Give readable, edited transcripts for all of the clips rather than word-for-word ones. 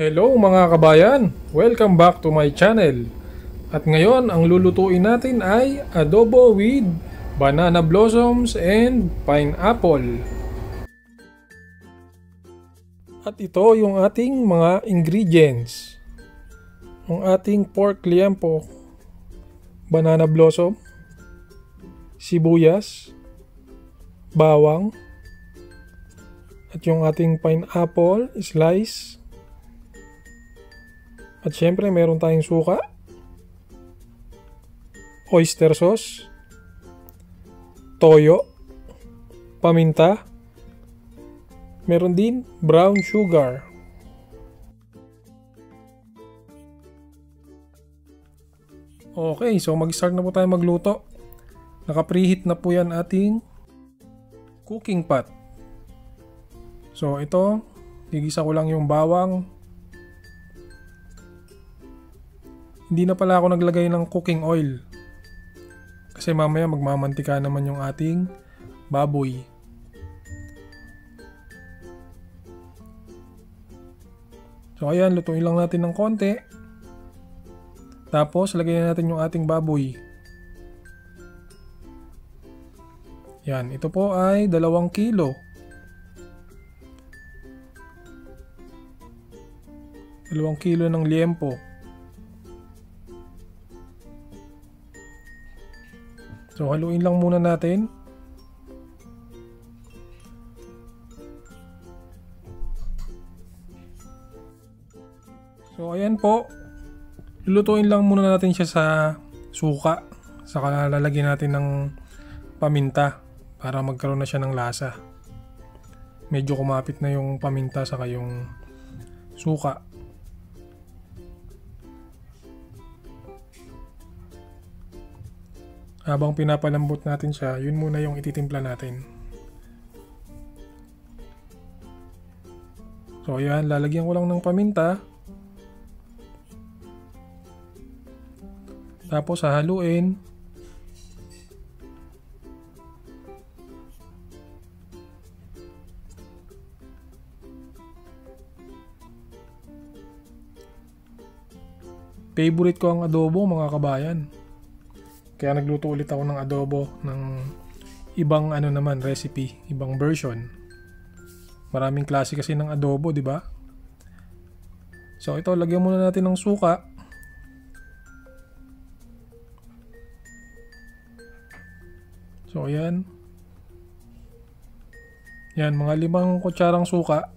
Hello mga kabayan! Welcome back to my channel. At ngayon ang lulutuin natin ay adobo with banana blossoms and pineapple. At ito yung ating mga ingredients. Ang ating pork liempo, banana blossom, sibuyas, bawang, at yung ating pineapple slice. At syempre meron tayong suka, oyster sauce, toyo, paminta, meron din brown sugar. Okay, so mag-start na po tayo magluto. Naka-preheat na po yan ating cooking pot. So ito, gigisa ko lang yung bawang. Hindi na pala ako naglagay ng cooking oil. Kasi mamaya magmamantika naman yung ating baboy. So ayan, lutuin lang natin ng konti. Tapos lagyan natin yung ating baboy. Yan, ito po ay 2 kilo. 2 kilo ng liempo. So haluin lang muna natin. So ayan po. Lulutuin lang muna natin siya sa suka. Saka lalagyan natin ng paminta para magkaroon na siya ng lasa. Medyo kumapit na yung paminta saka yung suka. Habang pinapalambot natin siya, yun muna yung ititimpla natin. So ayan, lalagyan ko lang ng paminta. Tapos hahaluin. Favorite ko ang adobo mga kabayan. Kaya nagluto ulit ako ng adobo ng ibang recipe, ibang version. Maraming klase kasi ng adobo, di ba? So ito, lagyan muna natin ng suka. So ayan. Yan, mga 5 kutsarang suka.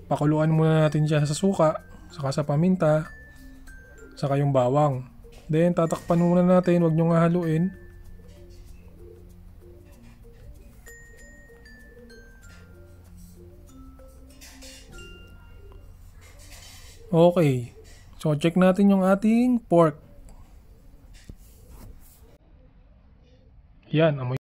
Pakuluan muna natin siya sa suka, saka sa paminta, saka yung bawang. Then tatakpan muna natin, wag nyo nga haluin. Okay. So check natin yung ating pork. Yan, amoy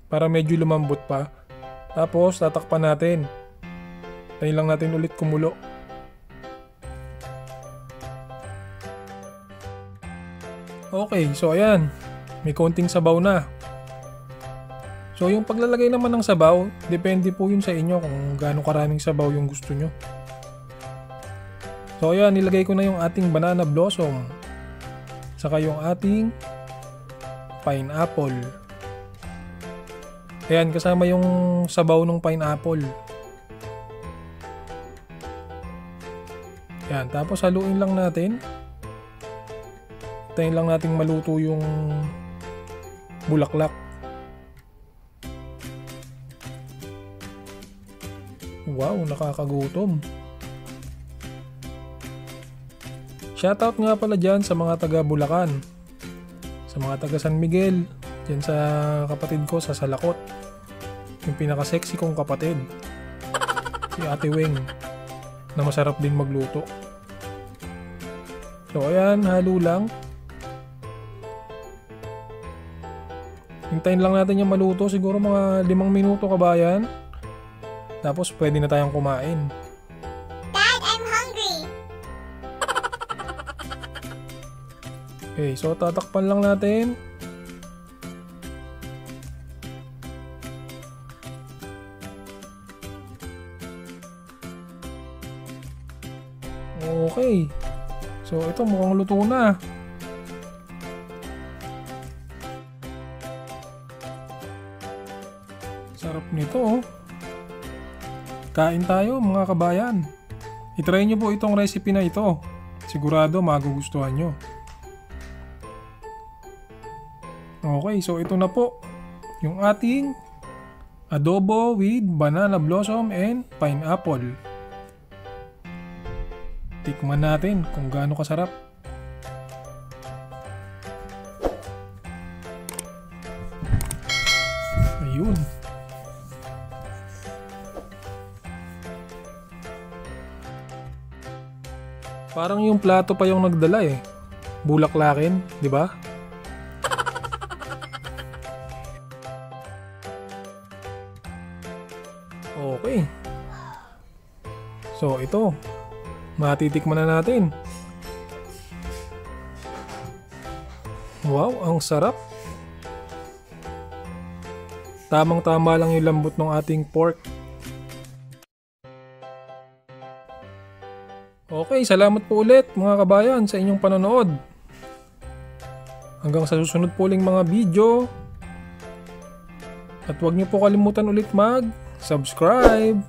para medyo lumambot pa. Tapos tatakpan natin. Tayo lang natin ulit kumulo. Okay, so ayan. May konting sabaw na. So yung paglalagay naman ng sabaw, depende po yun sa inyo kung gaano karaming sabaw yung gusto nyo. So ayan, nilagay ko na yung ating banana blossom. Saka yung ating pineapple. Ayan, kasama yung sabaw ng pineapple. Ayan, tapos haluin lang natin. Hintayin lang nating maluto yung bulaklak. Wow, nakakagutom. Shoutout nga pala dyan sa mga taga Bulacan, sa mga taga San Miguel, dyan sa kapatid ko sa Salakot, yung pinaka-sexy kong kapatid, si Ate Weng, na masarap din magluto. So ayan, halo lang. Hintayin lang natin yung maluto, siguro mga 5 minuto kabayan. Tapos pwede na tayong kumain. Dad, I'm hungry. Okay, so tatakpan lang natin. Okay. So ito mukhang luto na. Sarap nito oh. Kain tayo mga kabayan. I-try nyo po itong recipe na ito. Sigurado magugustuhan nyo. Okay, so ito na po. Yung ating adobo with banana blossom and pineapple. Tikman natin kung gaano kasarap. Ayun. Parang yung plato pa yung nagdala eh. Bulaklakin, di ba? Okay. So ito, matitikman na natin. Wow, ang sarap. Tamang-tama lang yung lambot ng ating pork. Okay, salamat po ulit mga kabayan sa inyong panonood. Hanggang sa susunod po uling mga video. At huwag niyo po kalimutan ulit mag-subscribe.